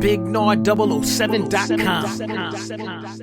BigNard007.com.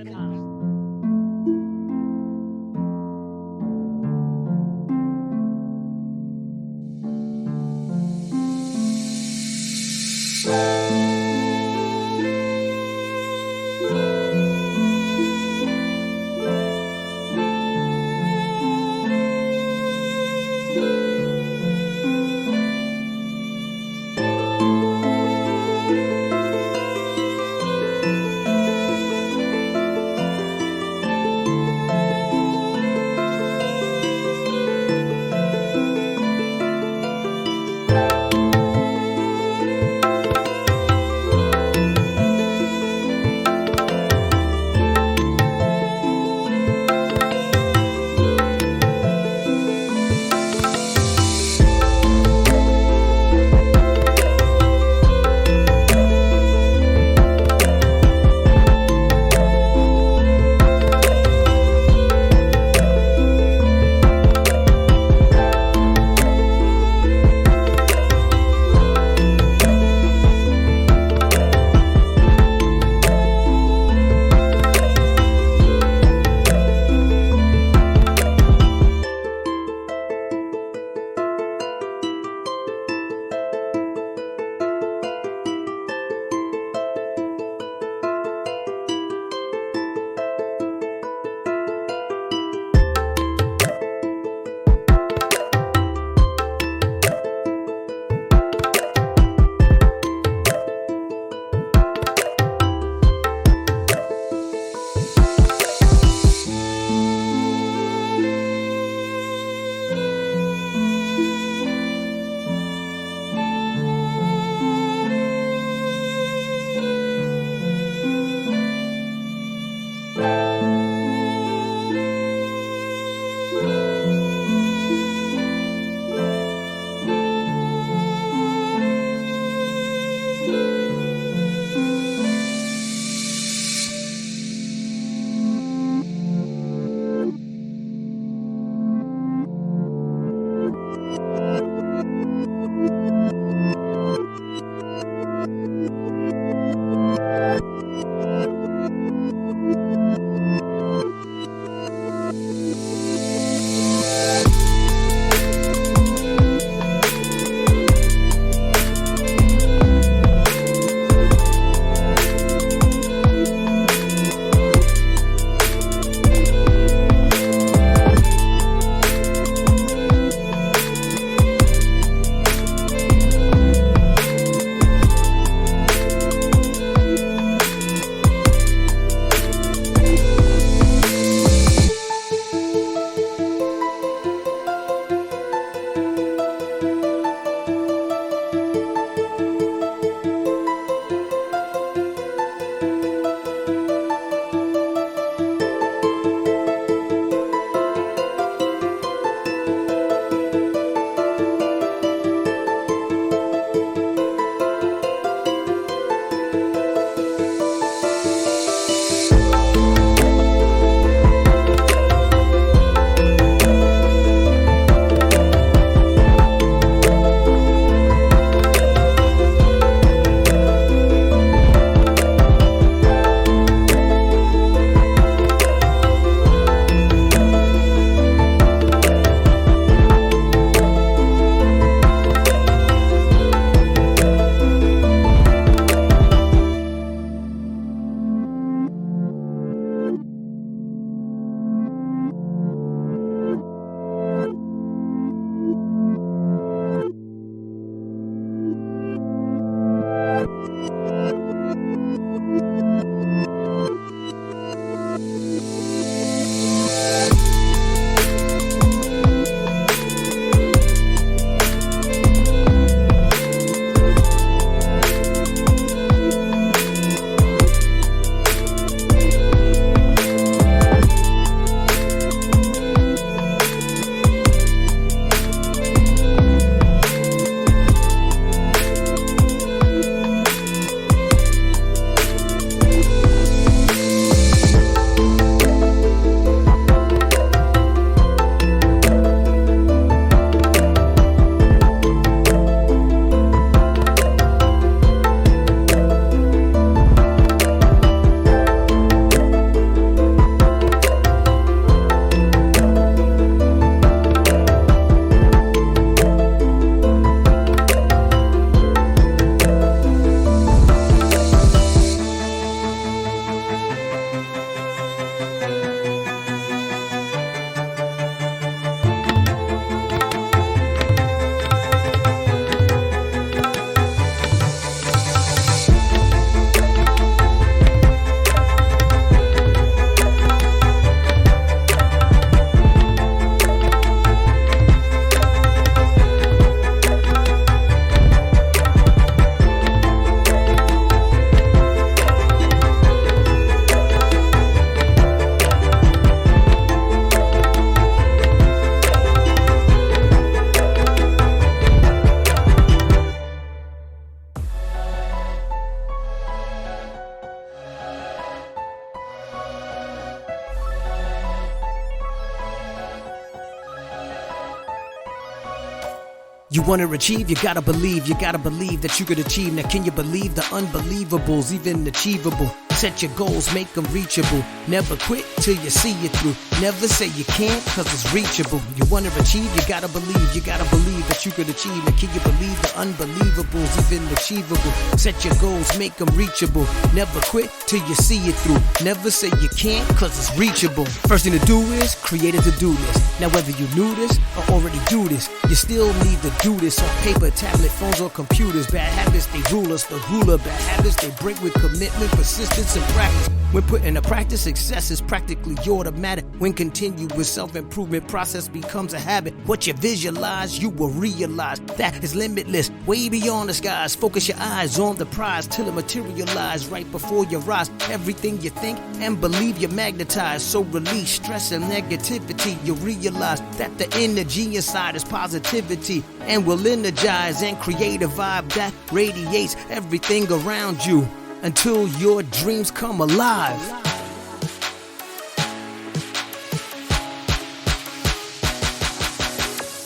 You wanna achieve, you gotta believe that you could achieve. Now can you believe the unbelievables, even achievable? Set your goals, make them reachable. Never quit till you see it through. Never say you can't, cause it's reachable. You wanna achieve, you gotta believe that you could achieve. Now can you believe the unbelievables, even achievable? Set your goals, make them reachable. Never quit till you see it through. Never say you can't, cause it's reachable. First thing to do is create a to-do list. Now whether you knew this or already do this, you still need to do this on paper, tablet, phones, or computers. Bad habits, they rule us. The ruler, bad habits, they break with commitment, persistence, and practice. When put into practice, success is practically automatic. When continuous self-improvement process becomes a habit, what you visualize, you will realize that is limitless, way beyond the skies. Focus your eyes on the prize till it materializes right before your eyes. Everything you think and believe, you magnetize. So release stress and negativity. You realize that the energy inside is positivity and will energize and create a vibe that radiates everything around you until your dreams come alive.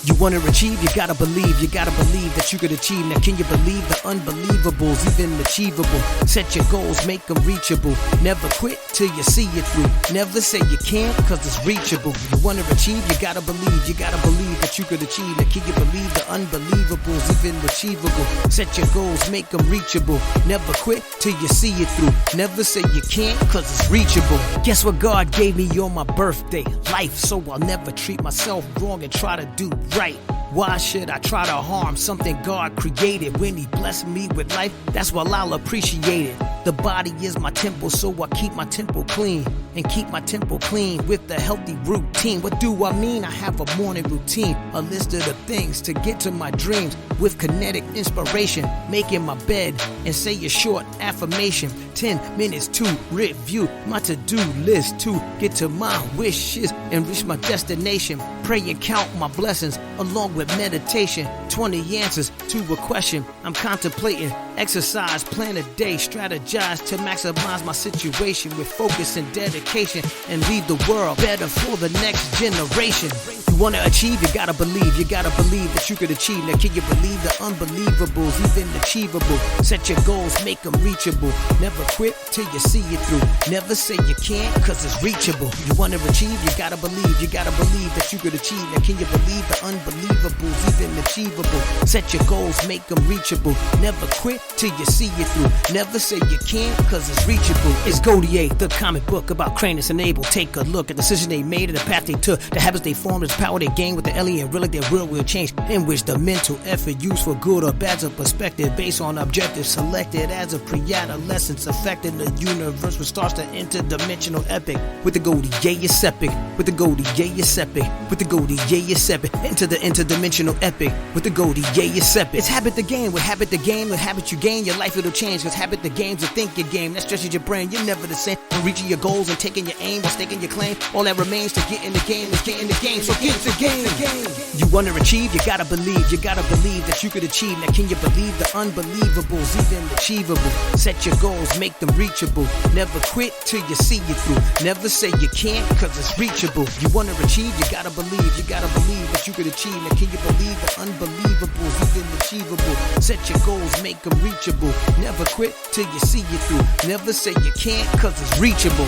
You wanna achieve, you gotta believe that you could achieve. Now can you believe the unbelievables, even achievable? Set your goals, make them reachable. Never quit till you see it through. Never say you can't, cause it's reachable. You wanna achieve, you gotta believe that you could achieve. Now can you believe the unbelievables, even achievable? Set your goals, make them reachable. Never quit till you see it through. Never say you can't, cause it's reachable. Guess what God gave me on my birthday? Life, so I'll never treat myself wrong and try to do right. Why should I try to harm something God created? When He blessed me with life, that's what I'll appreciate it. The body is my temple, so I keep my temple clean. And keep my temple clean with a healthy routine. What do I mean? I have a morning routine, a list of the things to get to my dreams with kinetic inspiration. Making my bed and say a short affirmation. 10 minutes to review my to-do list to get to my wishes and reach my destination. Pray and count my blessings along with meditation. 20 answers to a question I'm contemplating. Exercise, plan a day, strategize to maximize my situation with focus and dedication and leave the world better for the next generation. You wanna achieve, you gotta believe that you could achieve. Now can you believe the unbelievables, even achievable? Set your goals, make them reachable. Never quit till you see it through. Never say you can't, cause it's reachable. You wanna achieve, you gotta believe that you could achieve. Now can you believe the unbelievables, even achievable? Set your goals, make them reachable. Never quit till you see it through. Never say you can't, cause it's reachable. It's GOTiHe, the comic book about Cranus and Abel. Take a look at the decision they made and the path they took, the habits they formed, the power they gained with the alien relic. Their will change, in which the mental effort used for good or bad's a perspective based on objectives selected as a pre-adolescence affecting the universe, which starts the interdimensional epic. With the GOTiHe, it's epic. With the GOTiHe, it's epic. With the GOTiHe, it's epic. Into the interdimensional epic. With the GOTiHe, it's epic. It's habit the game. With habit the game, with habit you gain, your life it'll change. Cause habit the game's a thinking game that stretches your brain. You're never the same. From reaching your goals and taking your aim while staking your claim. All that remains to get in the game is get in the game. So get the game. You wanna achieve, you gotta believe that you could achieve. Now can you believe the unbelievables, even achievable? Set your goals, make them reachable. Never quit till you see it through. Never say you can't, cause it's reachable. You wanna achieve, you gotta believe that you could achieve. Now can you believe the unbelievables, even achievable? Set your goals, make them reachable. Never quit till you see it through. Never say you can't, cause it's reachable.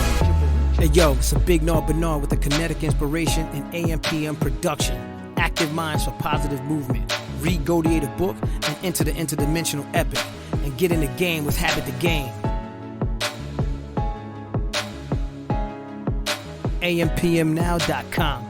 Hey yo, it's a BigNard Bernard with a kinetic inspiration and AM/PM production. Active minds for positive movement. Read GOTiHe the book and enter the interdimensional epic. And get in the game with habit the game. AMPMnow.com.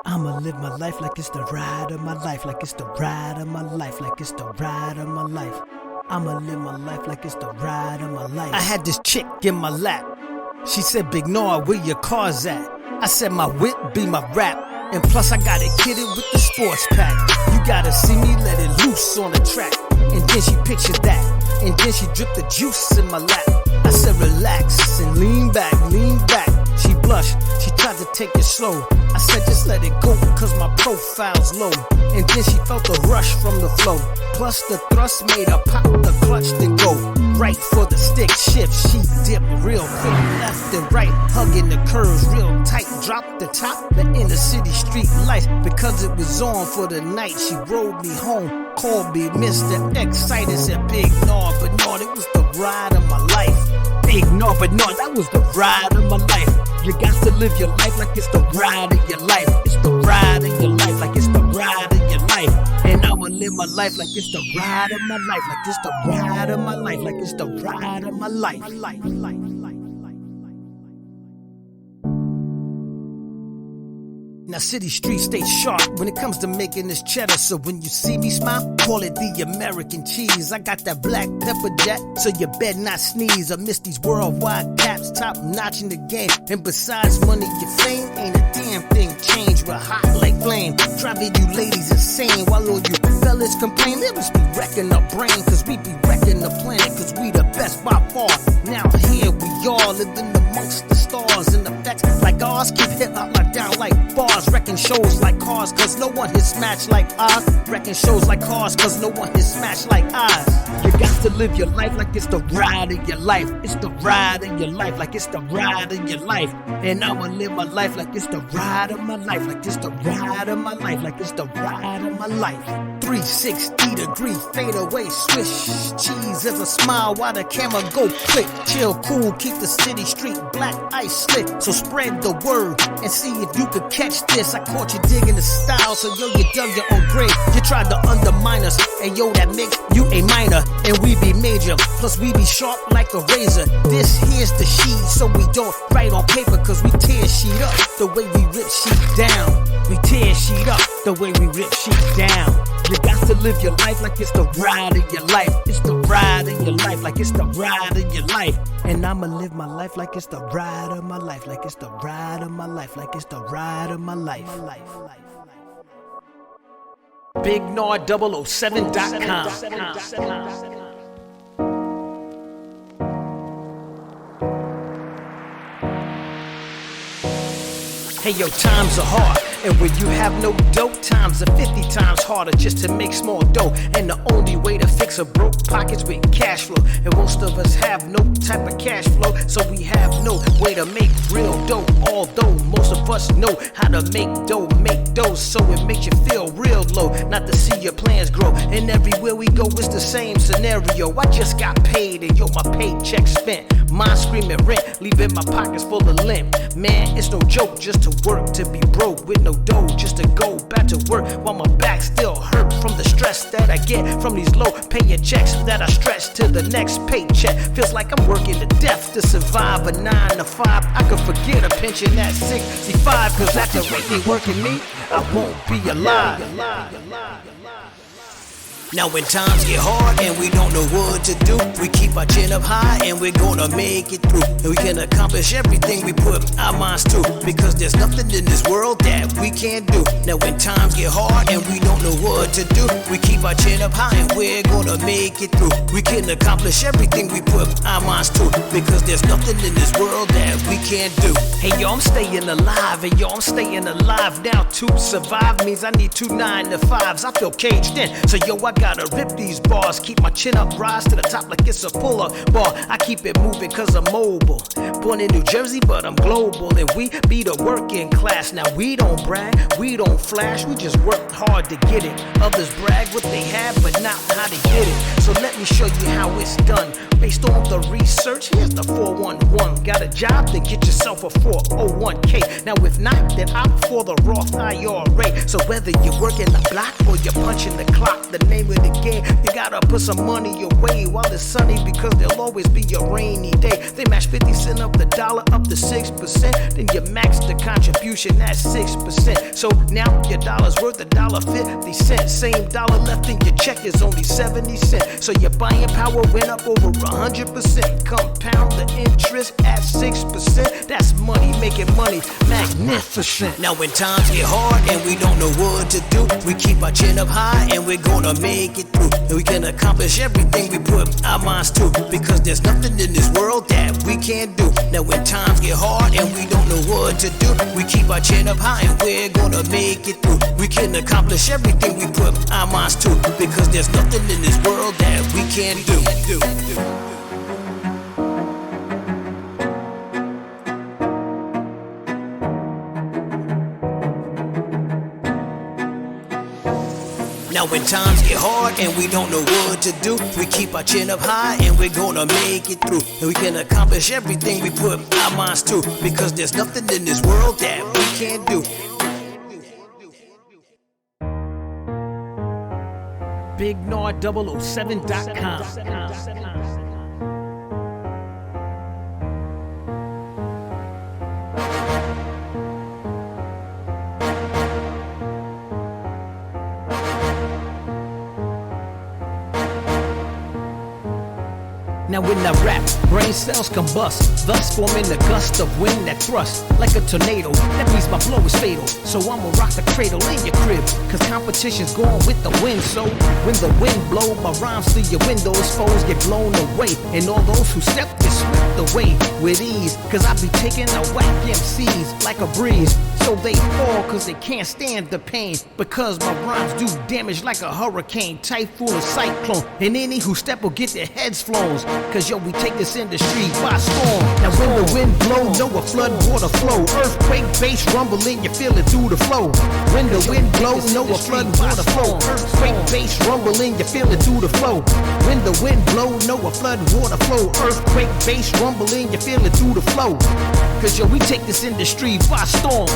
I'ma live my life like it's the ride of my life, like it's the ride of my life, like it's the ride of my life. I'ma live my life like it's the ride of my life. I had this chick in my lap. She said, BigNard, where your car's at? I said, my whip be my rap. And plus I got it kitted with the sports pack. You gotta see me let it loose on the track. And then she pictured that. And then she dripped the juice in my lap. I said, relax and lean back, lean back. She blushed, she tried to take it slow. I said just let it go, cause my profile's low. And then she felt the rush from the flow. Plus the thrust made her pop the clutch then go. right for the stick shift. She dipped real quick, left and right, hugging the curves real tight. Dropped the top, the inner city street lights. Because it was on for the night, she rode me home, called me Mr. Excited. Said BigNard Bernard, it was the ride of my life. BigNard Bernard, that was the ride of my life. You got to live your life like it's the ride of your life. It's the ride of your life like it's the ride of your life. And I'ma live my life like it's the ride of my life. Like it's the ride of my life. Like it's the ride of my life. Now city streets stay sharp when it comes to making this cheddar. So when you see me smile, call it the American cheese. I got that black pepper jack, so you better not sneeze or miss these worldwide caps, top notch in the game. And besides money and fame, ain't a damn thing changed. We're hot like flame, driving you ladies insane. While all you fellas complain, they must be wrecking our brain, cause we be wrecking the planet, cause we the best by far. Now here we are, living amongst the stars, and the facts like ours keep hitting up like down like bars. Wrecking shows like cars, cause no one hits smash like ours. Wrecking shows like cars, cause no one hits smash like ours. You got to live your life like it's the ride of your life. It's the ride of your life, like it's the ride of your life. And I'ma live my life like it's the ride of my life. Like it's the ride of my life, like it's the ride of my life. 360-degree fade away, swish. Cheese as a smile while the camera go click. Chill, cool, keep the city street black ice slick. So spread the word and see if you could catch this. I caught you digging the style, so yo, you dug your own grave. You tried to undermine us, and yo, that makes you a minor, and we be major. Plus we be sharp like a razor. This here's the sheet, so we don't write on paper, cause we tear sheet up the way we rip sheet down. We tear sheet up the way we rip sheet down. You got to live your life like it's the ride of your life. It's the ride of your life, like it's the ride of your life. And I'ma live my life like it's the ride of my life. Like it's the ride of my life. Like it's the ride of my life. BigNard007.com. Hey yo, times are hard, and when you have no dough, times are 50 times harder just to make small dough. And the only way to fix a broke pocket's with cash flow. And most of us have no type of cash flow, so we have no way to make real dough. Although most of us know how to make dough, so it makes you feel real low, not to see your plans grow. And everywhere we go, it's the same scenario. I just got paid, and yo, my paycheck spent. Mine screaming rent, leaving my pockets full of lint. Man, it's no joke just to work, to be broke with no dough, just to go back to work while my back still hurt from the stress that I get from these low paying checks that I stretch to the next paycheck. Feels like I'm working to death to survive a 9 to 5. I could forget a pension at 65, cause at the rate they working me, I won't be alive. Now when times get hard and we don't know what to do, we keep our chin up high and we're gonna make it through. And we can accomplish everything we put our minds to, because there's nothing in this world that we can't do. Now when times get hard and we don't know what to do, we keep our chin up high and we're gonna make it through. We can accomplish everything we put our minds to, because there's nothing in this world that we can't do. Hey yo, I'm staying alive, and yo, I'm staying alive now. To survive means I need 2 9 to 5s. I feel caged in, so yo, I gotta rip these bars, keep my chin up, rise to the top like it's a pull-up bar. I keep it moving cause I'm mobile. Born in New Jersey, but I'm global, and we be the working class. Now we don't brag, we don't flash, we just work hard to get it. Others brag what they have, but not how to get it. So let me show you how it's done. Based on the research, here's the 411. Got a job, then get yourself a 401k. Now if not, then opt for the Roth IRA. So whether you're working the block or you're punching the clock, the name of the game, you gotta put some money away while it's sunny, because there'll always be a rainy day. They match 50 cents of the dollar up to 6%, then you max the contribution at 6%. So now your dollar's worth $1.50. Same dollar left in your check is only 70 cents. So your buying power went up over 100%. Compound the interest at 6%. That's money making money magnificent. Now when times get hard and we don't know what to do, we keep our chin up high and we're gonna make it through. And we can accomplish everything we put our minds to, because there's nothing in this world that we can't do. Now when times get hard and we don't know what to do, we keep our chin up high and we're gonna make it through. We can accomplish everything we put our minds to, because there's nothing in this world that we can't do. Now when times get hard and we don't know what to do, we keep our chin up high and we're gonna make it through. And we can accomplish everything we put our minds to, because there's nothing in this world that we can't do. BigNard007.com. Now when I rap, brain cells combust, thus forming a gust of wind that thrusts like a tornado. That means my flow is fatal, so I'ma rock the cradle in your crib, cause competition's going with the wind. So when the wind blow, my rhymes through your windows, foes get blown away, and all those who step get swept away with ease, cause I be taking a whack MCs like a breeze. So they fall cause they can't stand the pain, because my rhymes do damage like a hurricane, typhoon or cyclone, and any who step will get their heads flown. Cause yo, we take this industry by storm. Now when the wind blow, know a flood water flow, earthquake, bass rumbling, you feel it through the flow. When the wind blow, know a flood water flow, earthquake, bass rumbling, you feel it through the flow. When the wind blow, know a flood water flow, earthquake, bass rumbling, you feel it through the flow. Cause yo, we take this industry by storm.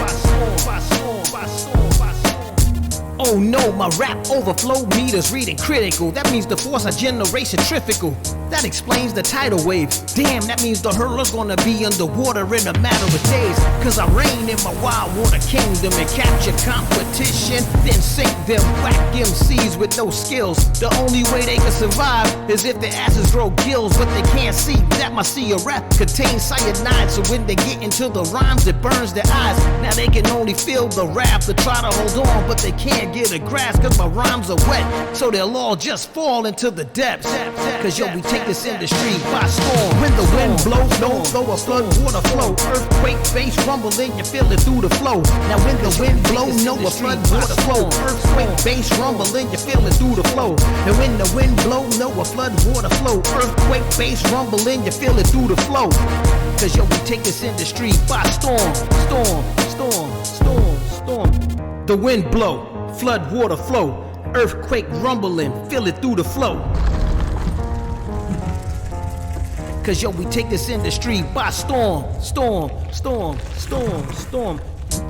Oh no, my rap overflow meters reading critical. That means the force I generate centrifugal. That explains the tidal wave. Damn, that means the hurler's gonna be underwater in a matter of days. Cause I reign in my wild water kingdom and capture competition, then sink them whack MCs with no skills. The only way they can survive is if their asses grow gills, but they can't see that my sea of rap contains cyanide. So when they get into the rhymes, it burns their eyes. Now they can only feel the rap to try to hold on, but they can't get a grasp cause my rhymes are wet. So they'll all just fall into the depths. Cause yo, we take this industry by storm. When the wind blows, no flow, a flood water flow, earthquake, bass rumbling, you feel it through the flow. Now when the wind blows, no a flood water flow, earthquake, bass rumbling, you feel it through the flow. And when the wind blows, no a flood water flow, earthquake, bass rumbling, you feel it through the flow. Cause yo, we take this industry by storm. Storm. The wind blow, flood water flow, earthquake rumbling, feel it through the flow. Cause yo, we take this industry by storm.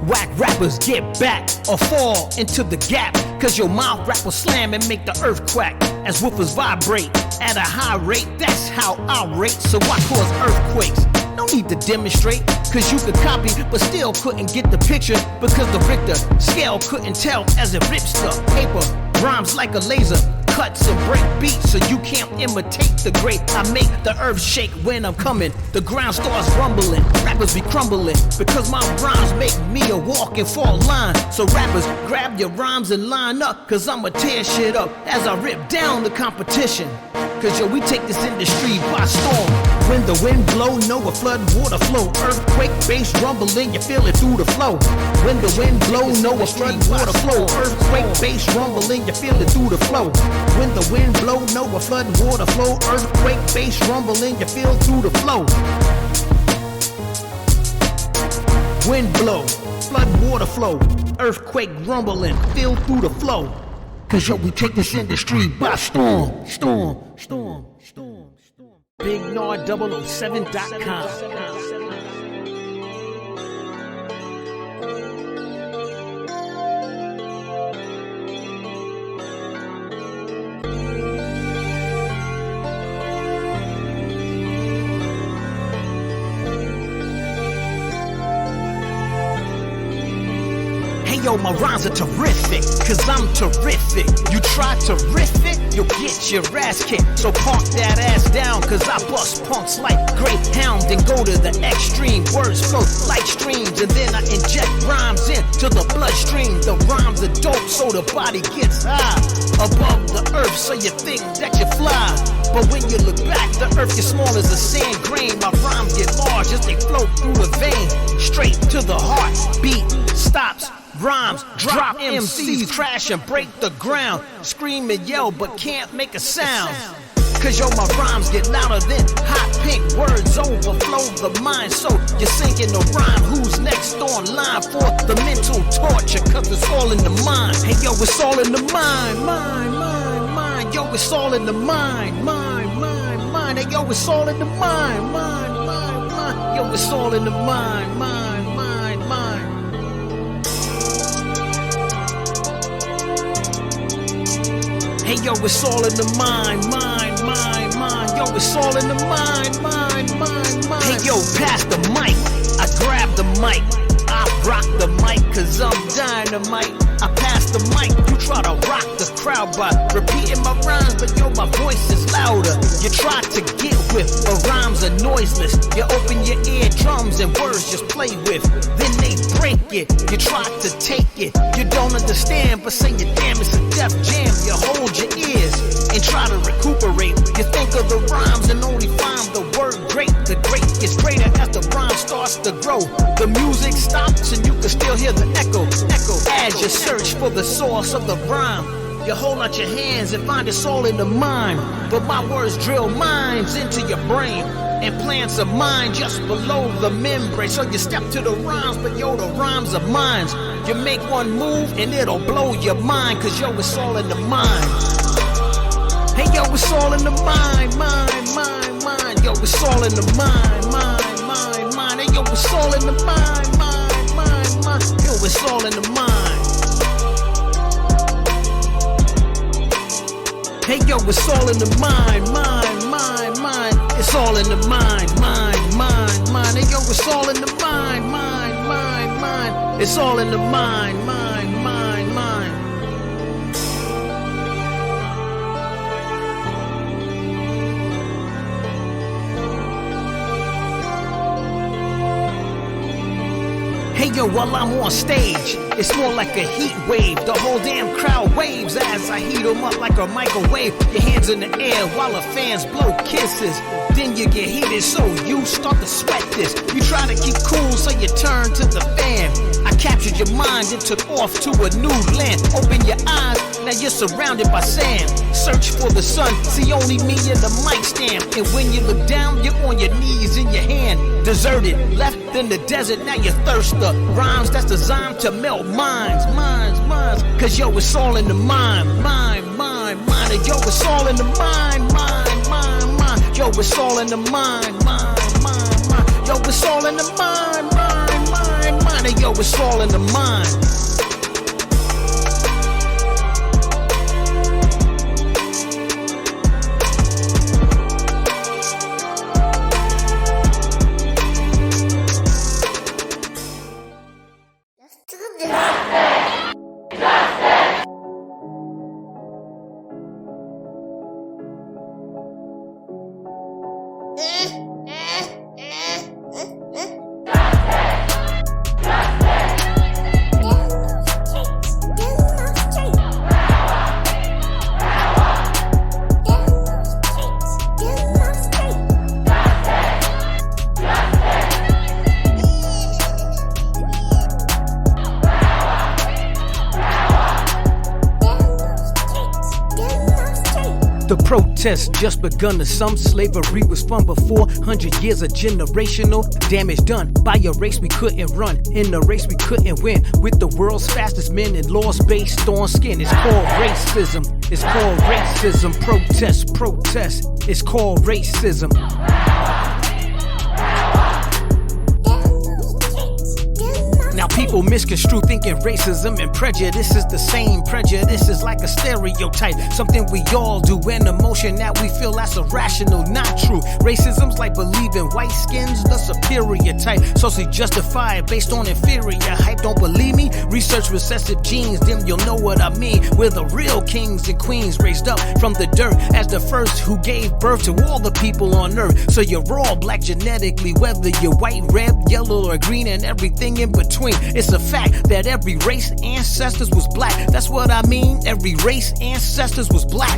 Whack rappers get back or fall into the gap, cause your mouth rap will slam and make the earth quack as woofers vibrate at a high rate. That's how I rate, so I cause earthquakes. No need to demonstrate, cause you could copy but still couldn't get the picture, because the Richter scale couldn't tell as it rips the paper. Rhymes like a laser, cuts and break beats, so you can't imitate the great. I make the earth shake when I'm coming, the ground starts rumbling, rappers be crumbling, because my rhymes make me a walk and fall line. So rappers, grab your rhymes and line up, cause I'ma tear shit up as I rip down the competition. Cause yo, we take this industry by storm. When the wind blow, know a flood water flow, earthquake, bass rumbling, you feel it through the flow. When the wind blow, know a flood water flow, earthquake, bass rumbling, you feel it through the flow. When the wind blow, know a flood water flow, earthquake, bass rumbling, you feel through the flow. Wind blow, flood water flow, earthquake rumbling, feel through the flow. Cause yo, we take this industry by storm. BigNard007.com. Yo, my rhymes are terrific, cause I'm terrific. You try to riff it, you'll get your ass kicked. So park that ass down, cause I bust punks like Greyhound and go to the extreme. Words flow like streams, and then I inject rhymes into the bloodstream. The rhymes are dope, so the body gets high above the earth, so you think that you fly. But when you look back, the earth gets small as a sand grain. My rhymes get large as they flow through the vein, straight to the heart. Beat stops, rhymes drop, MCs crash and break the ground, scream and yell but can't make a sound. Cause yo, my rhymes get louder than hot pink. Words overflow the mind, so you're sinking the rhyme. Who's next on line for the mental torture? Cause it's all in the mind. Hey yo, it's all in the mind, mind. Yo, it's all in the mind, mind. Hey yo, it's all in the mind, mind. Yo, it's all in the mind, mind. Hey yo, it's all in the mind, mind. Yo, it's all in the mind, mind. Hey yo, pass the mic. I grab the mic. I rock the mic cause I'm dynamite. I pass the mic. You try to rock the crowd by repeating my rhymes, but yo, my voice is louder. You try to get with, but rhymes are noiseless. You open your eardrums and words just play with. Then they break it. You try to take it. You don't understand, but say you damn, it's a deaf jam. You hold your ears and try to recuperate. You think of the rhymes and only find the word great. The great gets greater as the rhyme starts to grow. The music stops and you can still hear the echo. As you search for the source of the rhyme, you hold out your hands and find it's all in the mind. But my words drill minds into your brain and plants of mine just below the membrane. So you step to the rhymes, but yo, the rhymes are mine. You make one move and it'll blow your mind. Cause yo, it's all in the mind. Hey yo, it's all in the mind, mind. Yo, it's all in the mind, mind. Hey yo, it's all in the mind, mind. Yo, it's all in the mind. Hey yo, it's all in the mind, mind. It's all in the mind, mind. Hey yo, it's all in the mind, mind. It's all in the mind, mind. Hey yo, while I'm on stage, it's more like a heat wave. The whole damn crowd waves as I heat them up like a microwave. Your hands in the air while the fans blow kisses. Then you get heated, so you start to sweat this. You try to keep cool, so you turn to the fan. I captured your mind and took off to a new land. Open your eyes, now you're surrounded by sand. Search for the sun, see only me in the mic stand. And when you look down, you're on your knees in your hand. Deserted, left in the desert, now you're thirsty. Rhymes that's designed to melt minds. Cause yo, it's all in the mind, mind. And yo, it's all in the mind, mind. Yo, it's all in the mind, mind. Yo, it's all in the mind, mind. And yo, it's all in the mind. The protest just begun to some. Slavery was from before. 100 years of generational damage done by a race we couldn't run. In a race we couldn't win. With the world's fastest men and laws based on skin. It's called racism. It's called racism. Protest. It's called racism. Now people misconstrue thinking racism and prejudice is the same. Prejudice is like a stereotype, something we all do, an emotion that we feel that's irrational, not true. Racism's like believing white skin's the superior type, socially justified based on inferior hype. Don't believe me? Research recessive genes, then you'll know what I mean. We're the real kings and queens raised up from the dirt as the first who gave birth to all the people on earth. So you're all black genetically, whether you're white, red, yellow, or green, and everything in between. It's a fact that every race ancestors was black. That's what I mean, every race ancestors was black.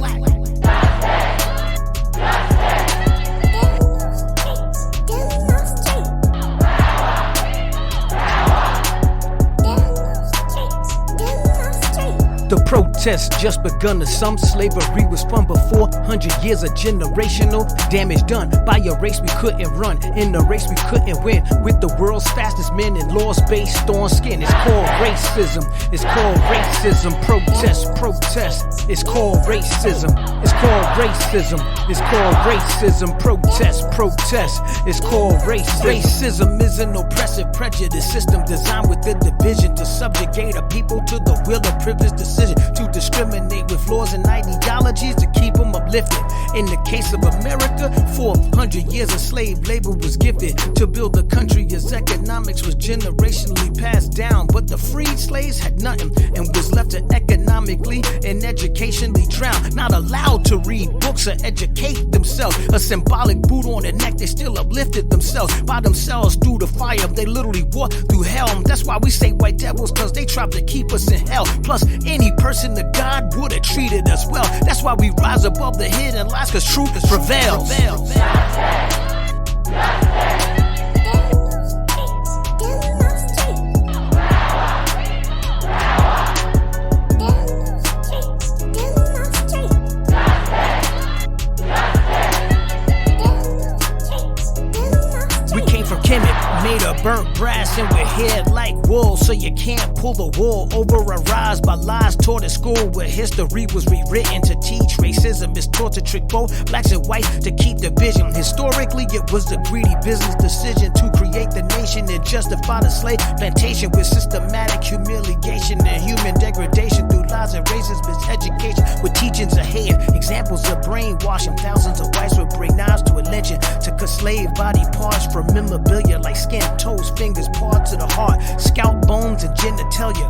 The protest just begun to some. Slavery was from before. 100 years of generational damage done by a race we couldn't run. In a race we couldn't win. With the world's fastest men and laws based on skin. It's called racism. It's called racism. Protest, protest. It's called racism. It's called racism. It's called racism. Protest, protest. It's called racism. Racism is an oppressive prejudice system designed with the division to subjugate a people to the will of privileged decision, to discriminate with laws and ideologies to keep them uplifted. In the case of America, 400 years of slave labor was gifted to build the country as economics was generationally passed down. But the freed slaves had nothing and was left to economically and educationally drown, not allowed to read books or educate themselves. A symbolic boot on the neck, they still uplifted themselves by themselves through the fire. They literally walked through hell. That's why we say white devils, cause they tried to keep us in hell. Plus, any person that God would have treated us well. That's why we rise above the hidden lies, cause truth prevails. Made of burnt brass and we're here like wool, so you can't pull the wool over our eyes by lies taught at school where history was rewritten to teach racism is taught to trick both blacks and whites to keep division. Historically, it was the greedy business decision to create the nation and justify the slave plantation with systematic humiliation and human degradation through lies and racist miseducation with teachings of hate, examples of brainwashing. Thousands of whites would bring knives to a lynching to cut slave body parts from memorabilia like skin, toes, fingers, parts of the heart, scalp bones, and genitalia.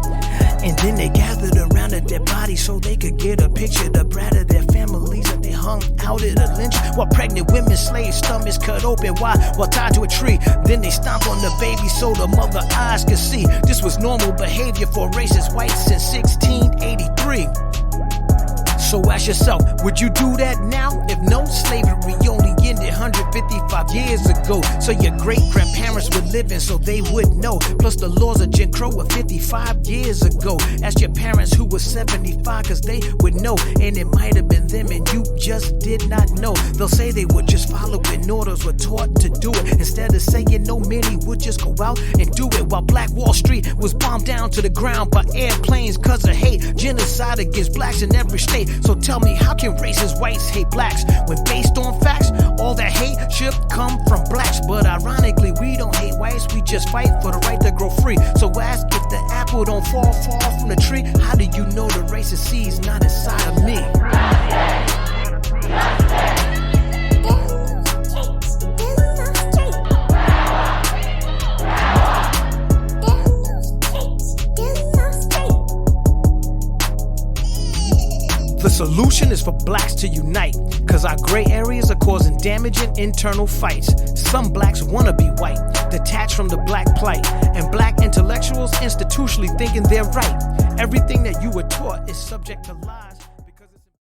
And then they gathered around a dead body so they could get a picture the brat of their families that they hung out at a lynch. While pregnant women's slaves' stomachs cut open while tied to a tree. Then they stomped on the baby so the mother eyes could see. This was normal behavior for racist whites since 1683. So ask yourself, would you do that now? If no, slavery only ended 155 years ago. So your great-grandparents were living so they would know. Plus the laws of Jim Crow were 55 years ago. Ask your parents who were 75 cause they would know. And it might have been them and you just did not know. They'll say they were just following orders, were taught to do it. Instead of saying no, many would just go out and do it. While Black Wall Street was bombed down to the ground by airplanes cause of hate. Genocide against blacks in every state. So tell me, how can racist whites hate blacks when based on facts, all that hate should come from blacks? But ironically, we don't hate whites, we just fight for the right to grow free. So ask if the apple don't fall from the tree. How do you know the racist seed's not inside of me? The solution is for blacks to unite, cause our gray areas are causing damage and internal fights. Some blacks wanna be white, detached from the black plight, and black intellectuals institutionally thinking they're right. Everything that you were taught is subject to lies.